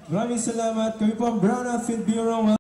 Maraming salamat. Kami po ang Brown Outfit Bureau.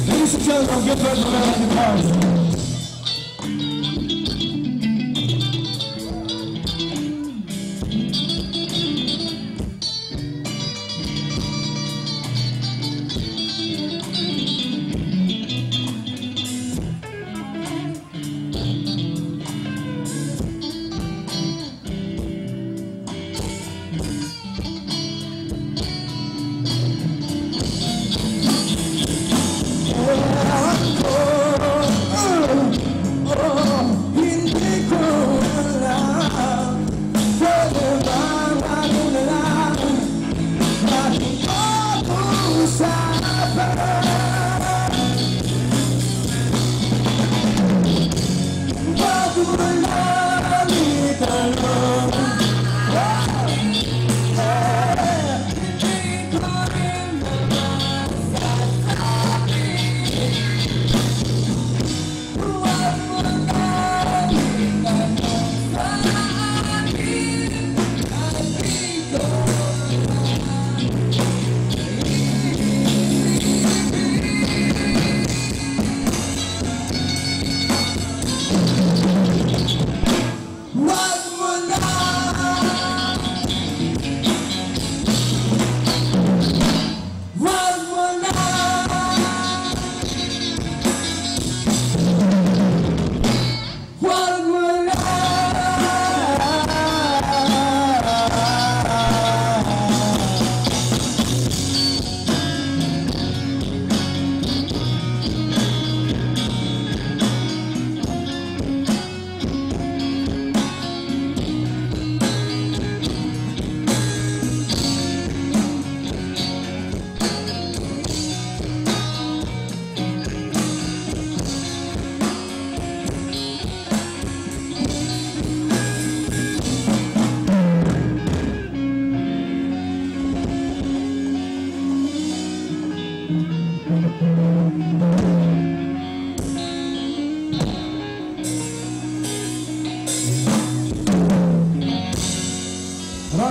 Ladies and gentlemen, give them a round of applause.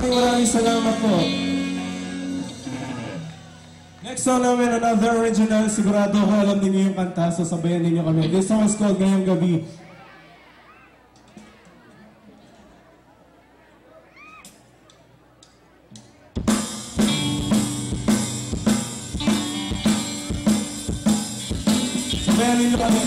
Maraming salamat po. Next song namin, another original. Sigurado ko alam ninyo yung kanta, so sabayan ninyo kami. This song is called Ngayong Gabi. Sabayan ninyo kami.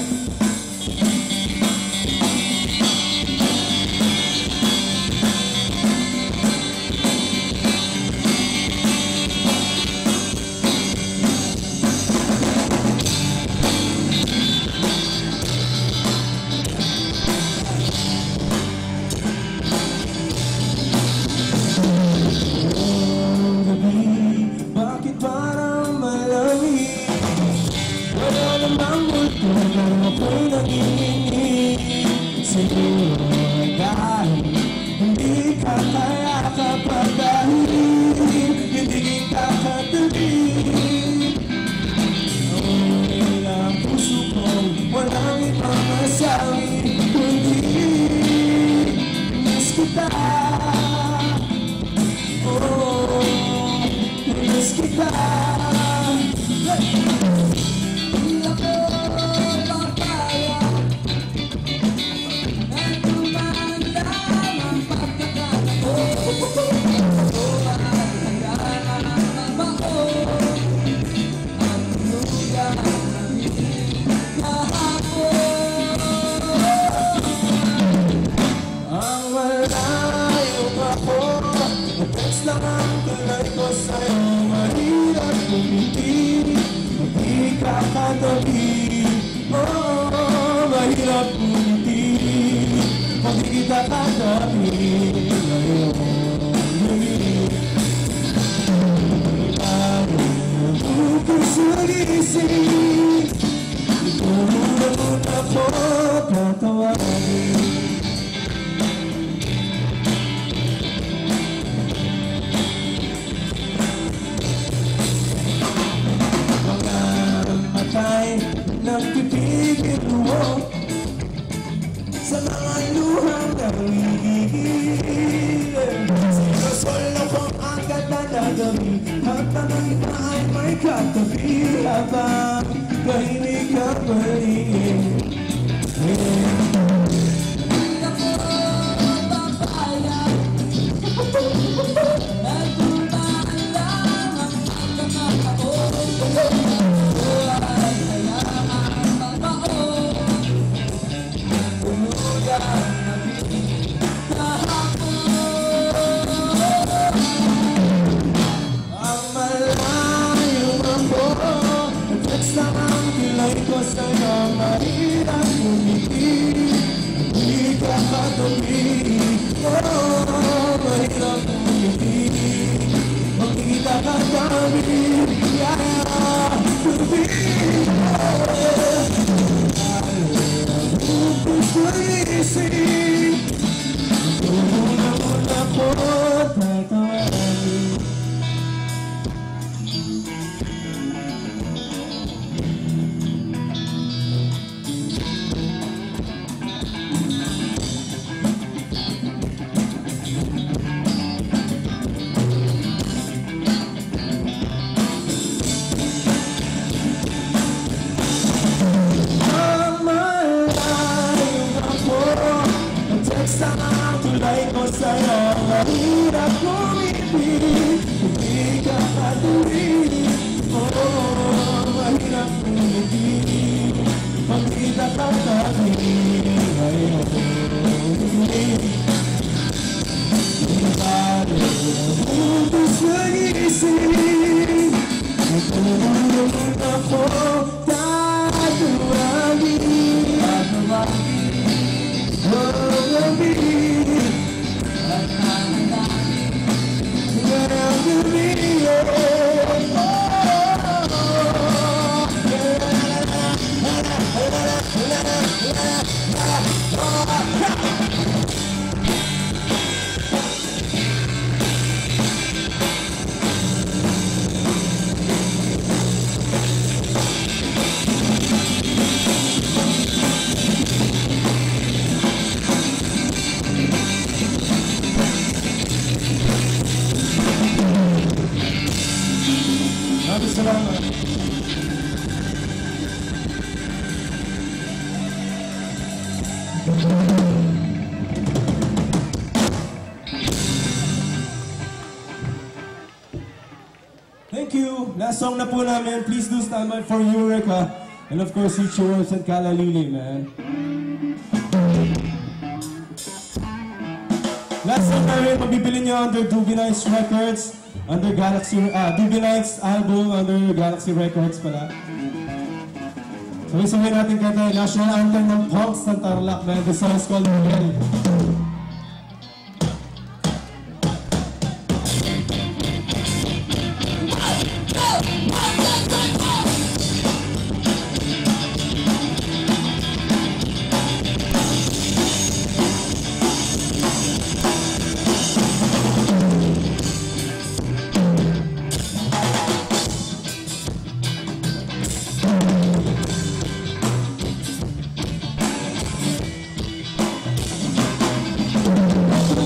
Nagpipigil mo sa mga luhang nangigigil. Sinusolo ko ang ganda na gabi, habang ang iba ay may katabi, habang kahinig ka paligid. Thank you. Last song na po namin. Please do stand by for Eureka. And of course, Richie Rose and Kalalili, man. Last song namin, mabibili nyo under Doobie Nights Records. Under Galaxy, Doobie Nights album, under Galaxy Records pala. Sabay-sabay natin kanta, national anthem ng Punks ng Tarlac, man. The song is called Miguel.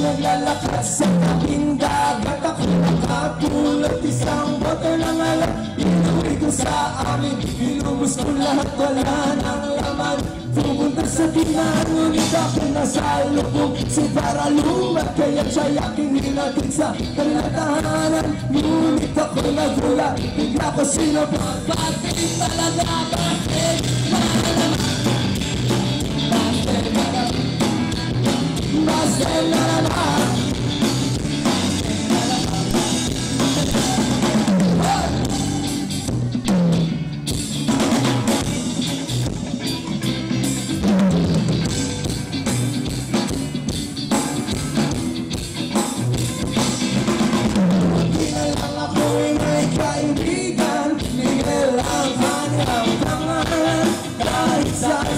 Naglalakad sa tabing dagat, ako nakatulad isang bote ng alam. Inuwi ko sa amin, inubos ko lahat, wala nang laman. Pumunta sa tingnan, ngunit ako nasa lubog. Si para lumat, kaya siya yakinin natin sa kalatahanan. Ngunit ako nagula, bigla ko sinabot. Bakit talaga, bakit malaman? Bakit malaman? Bakit malaman?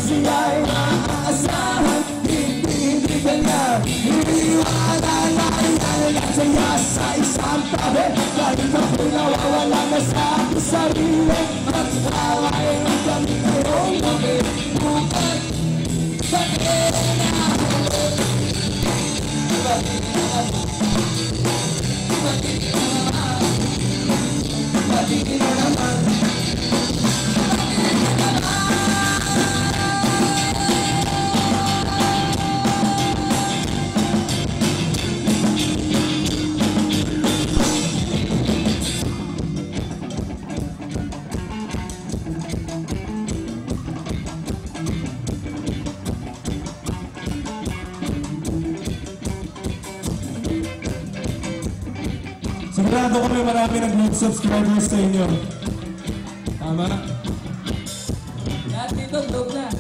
Siya'y maaasahan, hindi ka niya iniwanan na ilalagay siya sa isang tabi. Kahit ako'y nawawala na sa aking sarili, at away ang kami ngayong gabi. Bukat sa kena Matigil na naman. Sigurado kami marami nag-new subscribers sa inyo. Tama? Lahat dito, vlog na.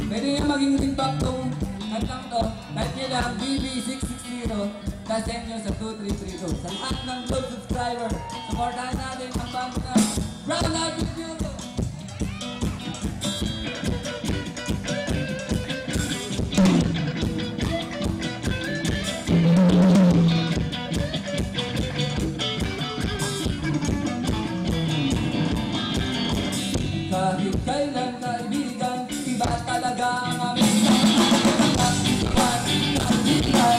Pwede nga maging feedback tong kantang to. Type nyo lang BB660, tapos send nyo sa 2332. Sa lahat ng vlog subscriber, supportahan natin ang band na Brown Outfit Euro. Kahit kailan kaibigan, iba talaga ang aming pagkakataon. Iba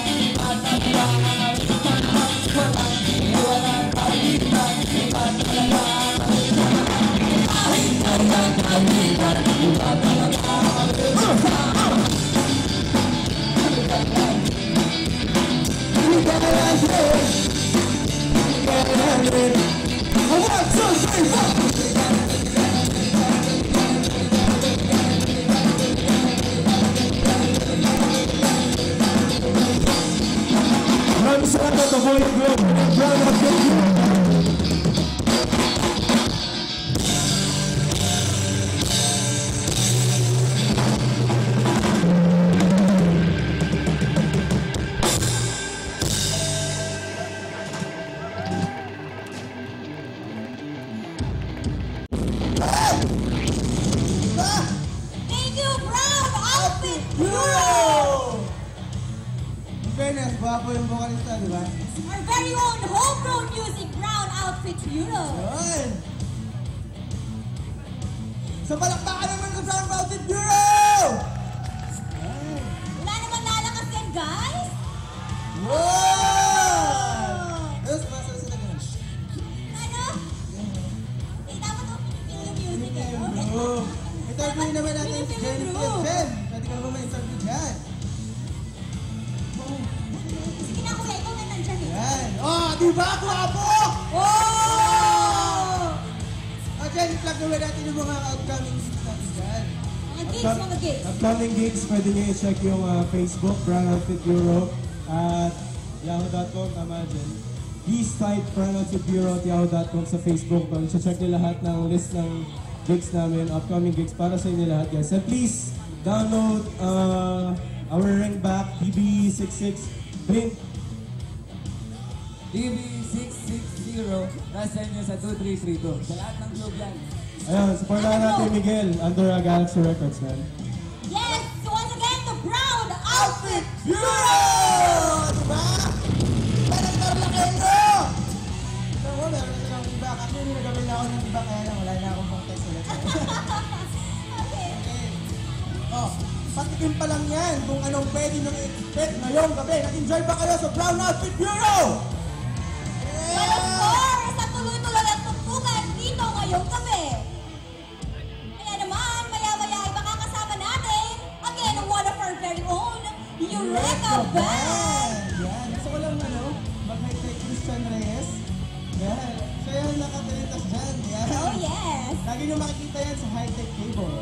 talaga ang aming pagkakataon. Iwanan kaibigan, iba talaga ang aming pagkakataon. Kahit kailan kaibigan, iba talaga ang aming pagkakataon. Maraming salamat sa Void Group. Brown Outfit Euro. Thank you, Brown Outfit Euro! In fairness, gwapo yung vocalista, di ba? Our very own homegrown music, Brown Outfit Euro! Yun! Sa palakpakan naman sa Brown Outfit Euro! Wala naman lalakas yan, guys! Wow! Ayos, masaya sila ganun. Ano? diba? Guwapo! Oh! Jen, i-plug naman natin yung mga upcoming gigs natin dyan. Mga gigs. Upcoming gigs, pwede nyo i-check yung Facebook, Brown Outfit Bureau, at yahoo.com, tama dyan. Please type Brown Outfit Bureau at yahoo.com sa Facebook. Check nyo lahat ng list ng gigs namin, upcoming gigs para sa inyo lahat, guys. And please, download our ringback, DB66 print. DB660, nasa inyo sa 2332. Sa lahat ng globe yan. Ayun, supportahan natin Miguel under Galaxy Records, man. Yes! So once again, the Brown Outfit Bureau! Diba? Panagtar lang kayo! So, meron na silang iba. Actually, nagawin na ako ng iba kaya lang wala na akong pang-test ulit. Okay. Oh, patikim pa lang yan kung anong pwede nyo i-expect ngayong gabi. Nag-enjoy ba kayo sa Brown Outfit Bureau? But of course, at tuloy-tuloy ang tugtugan dito ngayong gabi. Kaya naman, maya-maya ay makakasama natin, again, one of our very own, Eureka Band! Yan. Gusto ko lang mag-hi kay Christian Reyes. Yan. Siya yung nakatalitas dyan. Yan. Oh yes! Lagi nyo makikita yan sa high-tech cable.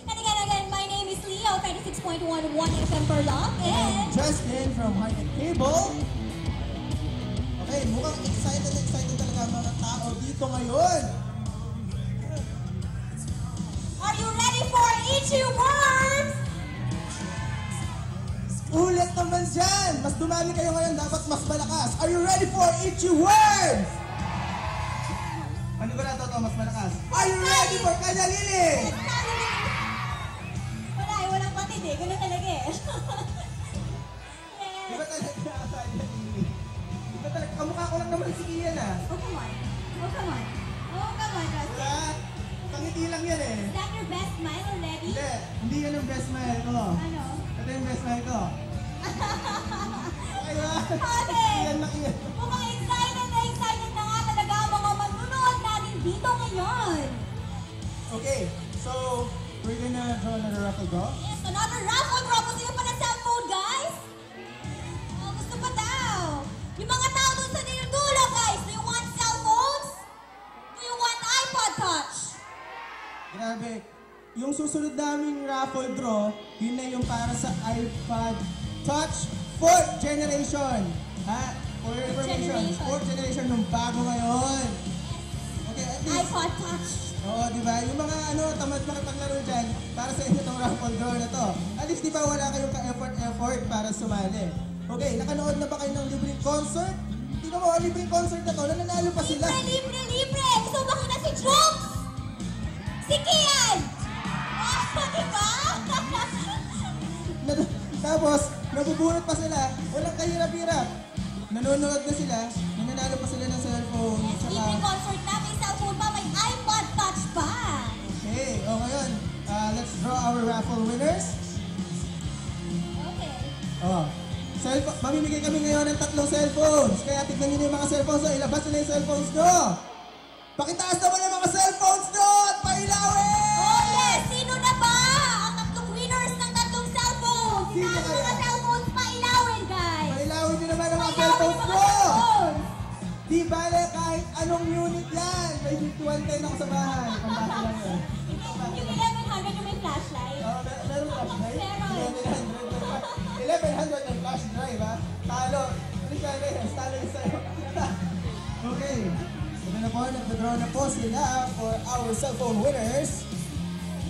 And again, my name is Leo, 36.11 FM per lot, and... Justin from High-Tech Cable. Okay, mukhang excited talaga ang mga tao dito ngayon. Are you ready for Itchy Worms? Ulit naman dyan! Mas dumami kayo ngayon, dapat mas malakas. Are you ready for Itchy Worms? Ano ba na to, mas malakas? Are you ready for Kanyalili? Walang patid eh. Ganun talaga eh. Di ba talaga Kanyalili? Di ba talaga? Kamukha ko lang naman si Ian ah. Oh, come on. Oh, come on. Oh, come on, Rusty. Wala. Pangiti lang yan eh. Is that your best smile already? Hindi yan ang best smile ko. Ano? Ito yung best smile ko. Okay ba? Okay. Iyan lang yan. Mukhang excited na nga talaga ang mga manunood natin dito ngayon. Okay, so we're gonna draw another raffle draw. Yes, another raffle draw. Gusto nyo pa ng cellphone, guys? Oh, gusto pa daw. Yung mga tao dun sa dulo, guys. Do you want cellphones? Do you want iPod Touch? Grabe. Yung susunod naming raffle draw, yun na yung para sa iPod Touch 4th generation. Ha? For your information, generation. 4th generation nung bago ngayon. Okay, at least. iPod Touch. Oo, di ba? Yung mga tamad makipaglaro dyan, para sa inyo itong raffle draw na to. At least di ba wala kayong ka-effort para sumali. Okay, nakanood na ba kayo ng libreng concert? Tingnan mo, libreng concert na to, nananalo pa sila. Libre! Gusto ba ko na si Jokes? Si Kian! Oh, diba? Tapos, nabubunot pa sila, walang kahirap-hirap. Nanonood na sila, nananalo pa sila ng cellphone. Yes, libre concert na. May cellphone pa, may iPod Touch pa. Okay, ngayon, let's draw our raffle winners. Okay. Mamimigay kami ngayon ng 3 cellphones. Kaya tignan nyo yung mga cellphones nyo, ilabas nyo na yung cellphones nyo. Pakitaas naman yung mga cellphones nyo at pailawin! Oh yes! Sino na ba ang 3 winners ng 3 cellphones? Sino Sino ang kaya? mga cellphones pailawin, guys? Pailawin nyo naman ang mga Pailawin cellphones yung mga nyo! cellphones. Di bale kahit anong unit yan. May 5110 ako sa bahay. Pambata lang yun. Yung 1100 yung may flashlight. Meron flash drive? Meron. 1100 ang flash drive, ha? Talo. Talo yung sa'yo. Okay. Ito na po, nagpadraw na po sila for our cellphone winners.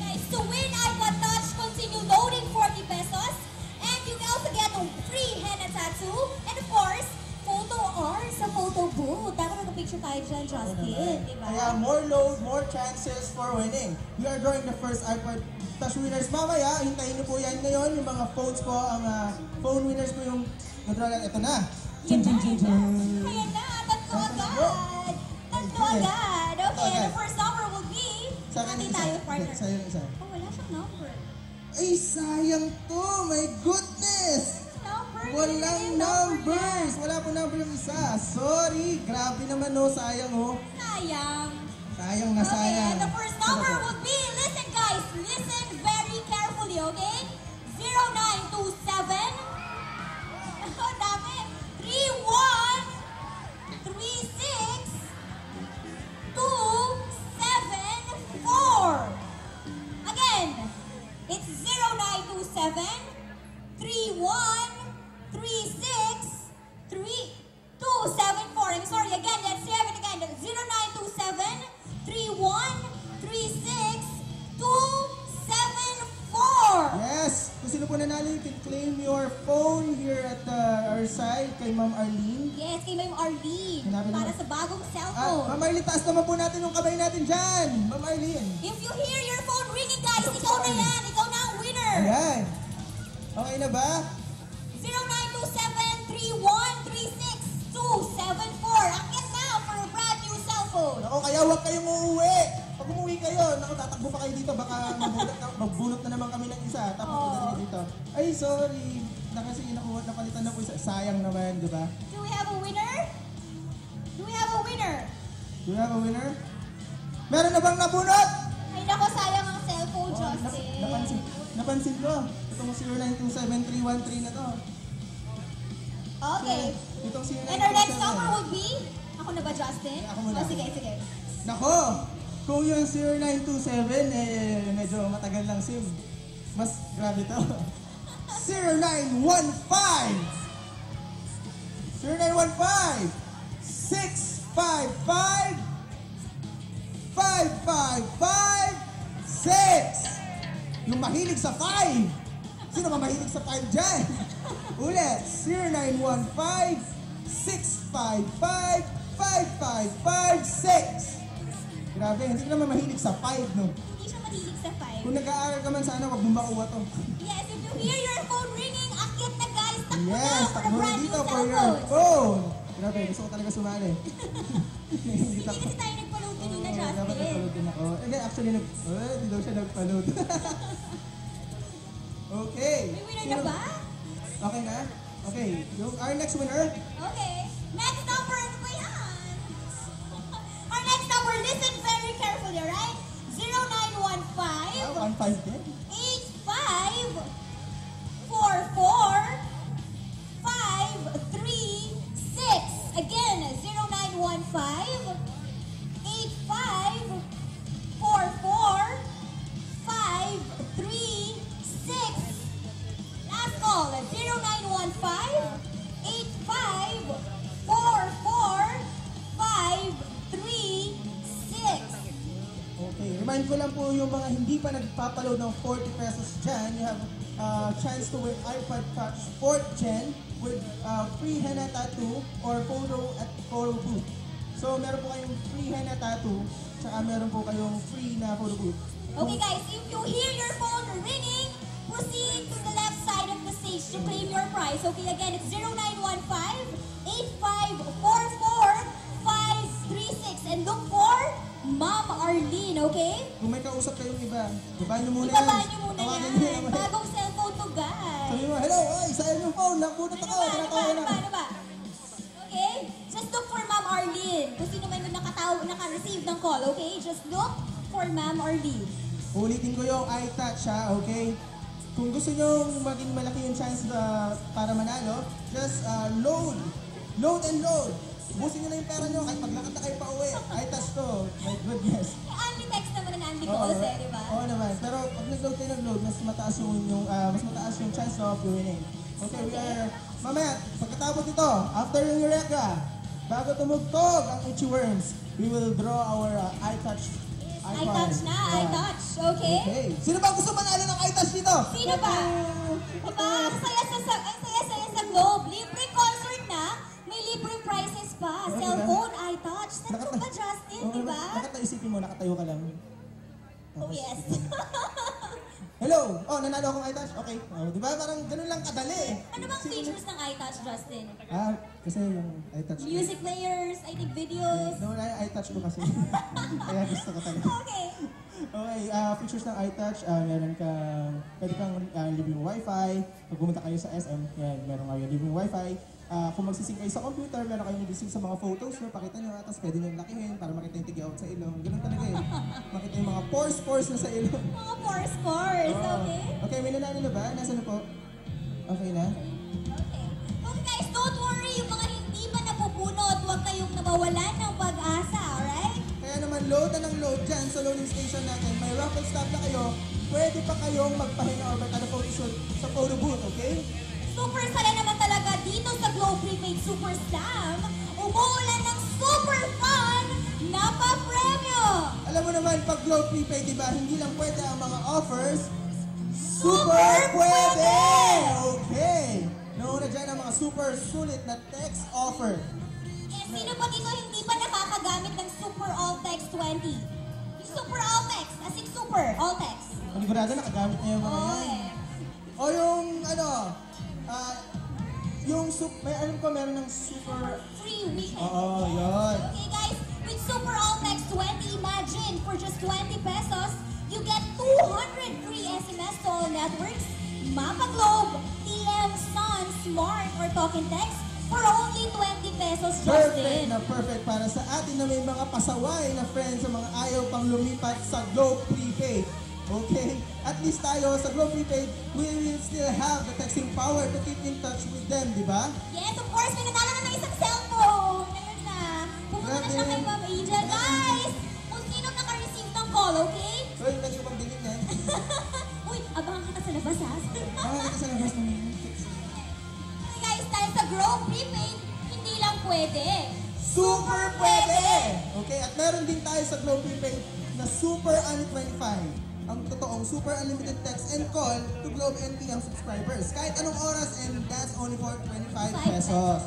Guys, to win iPod Touch, continue loading 40 pesos. And you can also get a free henna tattoo. And of course, photo or sa photo booth. Dapat nag-picture tayo dyan, Justin. Diba? Kaya more load, more chances for winning. We are drawing the first iPod Touch winners. Mamaya, hintayin niyo po yan ngayon. Yung mga phones po, ang phone winners po yung nadraw na. Ito na. Yan na, Ayan na, tatlo agad. Tatlo agad. Okay, and the first number will be... Sa akin Hati yung tayo, isa. partner. Sa yung isa. Oh, wala siyang number. Ay, sayang to. My goodness. Number? Walang numbers. Wala po number yung isa. Sorry. Grabe naman no. Sayang oh. Sayang. Sayang na Okay, sayang. and the first number would be, listen guys, listen very carefully, okay? 0927. Oh, phone here at our side kay Ma'am Arlene. Yes, kay Ma'am Arlene. Hanapin Para mo. sa bagong At cellphone. Ma'am Arlene, taas naman po natin yung kamay natin dyan. Ma'am Arlene. If you hear your phone ringing, guys, ikaw na yan. Ikaw na ang winner. Ayan. Okay na ba? 0927-3136-274. Akit na for a brand new cellphone. Ako, kaya huwag kayong uuwi. Pag umuwi kayo, naku, tatakbo pa kayo dito. Baka magbunot na naman kami ng isa. Tapos oh. Dito. Ay, sorry. Kasi napalitan na po isa. Sayang naman, di ba? Do we have a winner? Do we have a winner? Do we have a winner? Meron na bang nabunot? Ay, nako, sayang ang cellphone, Oh, Justin. napansin ko. Itong 0927-313 na to. Okay. Itong 0927. And our next number will be? Ako na ba, Justin? Ako muna. Oh, sige, sige. Nako! Kung yung 0927, medyo matagal lang SIM. Mas grabe to. 0915! 0915! 655! 5556! Yung mahilig sa 5! Sino ba mahilig sa 5 dyan? Ulit! 0915-655-5556! Grabe, hindi ka naman mahilig sa 5, no? Hindi siya mahilig sa 5. Kung nag-aaral ka man sana, wag mong makuha to. Yes, if you hear your phone ringing, akit na guys, takbo Yes, na for a takbo na brand new dito for your cellphone. phone! Grabe, gusto ko talaga sumali. Hindi kasi tayo nagpa-load kanina, Dapat Justin. nagpa-load din ako. Actually, hindi daw siya nagpa-load. Okay. May winner na ba? Okay na? Okay. Our next winner. Okay. Next number, ano ba yan? Our next number, listen very carefully, alright? 0915 1-5 din. 8544-536. Again, 0915-8544-536. Last call, 0915-8544-536. Okay. Remind ko lang po yung mga hindi pa nagpapaload ng 40 pesos dyan. You have chance to win iPod Touch 4th Gen with free henna tattoo or photo at photo booth. So, meron po kayong free henna tattoo, tsaka meron po kayong free na photo booth. Okay guys, if you hear your phone ringing, proceed to the left side of the stage to claim your prize. Okay, again, it's 0915-8544-536. And look for Ma'am Arlene, okay? Kung may kausap kayong iba, ibaba nyo muna Ibaba niyo muna Tawagan nyo yan. Bagong cellphone to, guys. Sabi mo, hello, ay, sayang yung phone, nabunot ako. Ano ba? Okay? Just look for Ma'am Arlene. Kung sino man yung naka-receive ng call, okay? Just look for Ma'am Arlene. Ulitin ko yung iTouch ha, okay? Kung gusto nyo maging malaki yung chance para manalo, just load and load. Busin nyo na yung pera nyo kahit paglakad na kayo pa uwi. iTouch to, my goodness. Andy text naman ng Andy calls di ba? Oo naman, pero pag nag-load kayo nag-load, mas mataas yung chance of winning. Okay, we are, mamaya, pagkatapos ito, after yung Eureka, bago tumugtog ang Itchy Worms, we will draw our iTouch icon. iTouch na, iTouch. Okay? Okay. Sino ba gusto manalo ng iTouch dito? Sino ba? Diba? Ang saya sa Globe. Libre concert na. May libre prizes pa. Okay, Cellphone, iTouch. Tatlo ba, Justin? Oo, Diba? Isipin mo, nakatayo ka lang. Oh, yes. Hello! Oh, nanalo akong iTouch? Okay. Oh, di ba? Parang ganun lang kadali. Ano bang features ng iTouch, Justin? Kasi yung iTouch. Music players, I think videos. No, iTouch ko kasi. Kaya gusto ko talaga. Okay. Okay, features ng iTouch, pwede kang libreng wifi. Pag pumunta kayo sa SM, yan, meron kayo libreng wifi. Kung magsising kayo sa computer, meron kayong nag-sync sa mga photos nyo, pakita nyo, tapos pwede nyo lakihin para makita yung tigi-out sa ilong. Ganun talaga eh. Makita yung mga pores na sa ilong. Mga scores, okay? Okay, may nanalo na ba? Nasaan na po? Okay na? Okay. Okay guys, don't worry. Yung mga hindi pa napupunot, huwag kayong nabawalan ng pag-asa, alright? Kaya naman, load na ng load dyan sa loading station natin. May raffle stop na kayo. Pwede pa kayong magpahinga or mag-photoshoot sa photo booth, okay? Super saya naman talaga dito sa Globe Prepaid Super Slam. Umuulan ng super fun na pa-premyo! Alam mo naman, pag Globe Prepaid, diba, hindi lang pwede ang mga offers, Super Pwede! Okay. Nauna dyan ang mga super sulit na text offer. Eh, sino pa dito hindi pa nakakagamit ng Super All Text 20? Yung Super All Text, as in Super All Text. Panigurado, nakagamit na yung mga Oo yan. eh. O yung may alam ko meron ng super... Free weekend. Oo, yun. Okay guys, with Super All Text 20, imagine for just 20 pesos, you get 200 free SMS to all networks, Mapa Globe, TM, Sun, Smart, or Talking Text for only 20 pesos, Perfect Justin. na perfect para sa atin na may mga pasaway na friends sa mga ayaw pang lumipat sa Globe Prepaid. Okay? At least tayo sa Globe Prepaid, we will still have the texting power to keep in touch with them, di ba? Yes, of course, may natalo na ng isang cellphone. Ngayon na. Pumunta na siya kay Ma'am Angel. Guys, kung sino naka-receive ng call, okay? So, yung lagi ko pang bilhin yan. Uy, abangan kita sa labas, ha? Kita sa labas naman. Okay guys, dahil sa Globe Prepaid, hindi lang pwede. Super pwede! Okay, at meron din tayo sa Globe Prepaid na Super Un25. Ang totoong super unlimited text and call to Globe and TM subscribers. Kahit anong oras, and that's only for 25 pesos.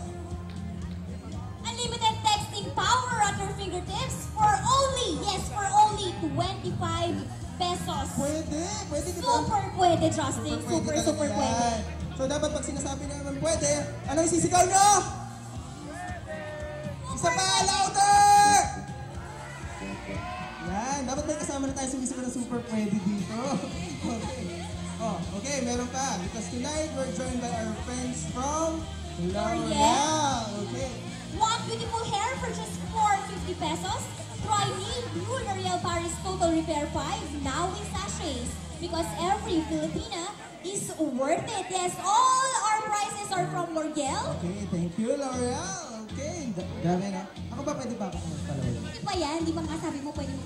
Unlimited texting power at your fingertips for only, yes, for only 25 pesos. Pwede, pwede di ba? Super pwede, Justin. Super, talaga super yan. pwede. So dapat pag sinasabi na naman pwede, ano yung sisigaw nyo? Isa pa, louder! Yan, dapat may kasama na tayo sumisigaw ng super pwede dito. Okay. Oh, okay, meron pa. Because tonight we're joined by our friends from L'Oreal. Okay. Want beautiful hair for just 450 pesos? Try new L'Oreal Paris Total Repair 5 now in sachets. Because every Filipina is worth it. Yes, all our prices are from L'Oreal. Okay, thank you, L'Oreal. Okay, dami na. Ako ba pwede ba ako magpalawin? Pwede pa yan, di ba nga sabi mo pwede mo?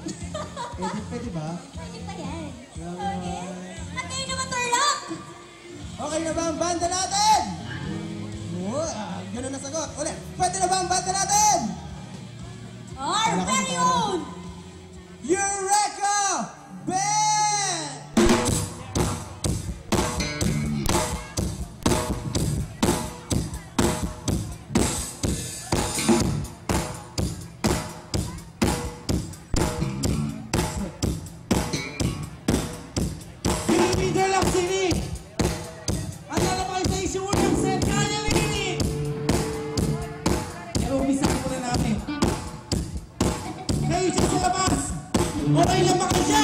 Pwede ba? Pwede pa yan. Grabe Okay. naman. At kayo naman, Turlock! Okay na ba ang banda natin? Ganun na sagot. Ulit, pwede na ba ang banda natin? Our very own! Eureka Band! Philippine Deluxe City! At lalabay sa isunang set, kaya nini! Pero umpisa ko na namin. Kayo siya sa labas! Okay lang ba kayo?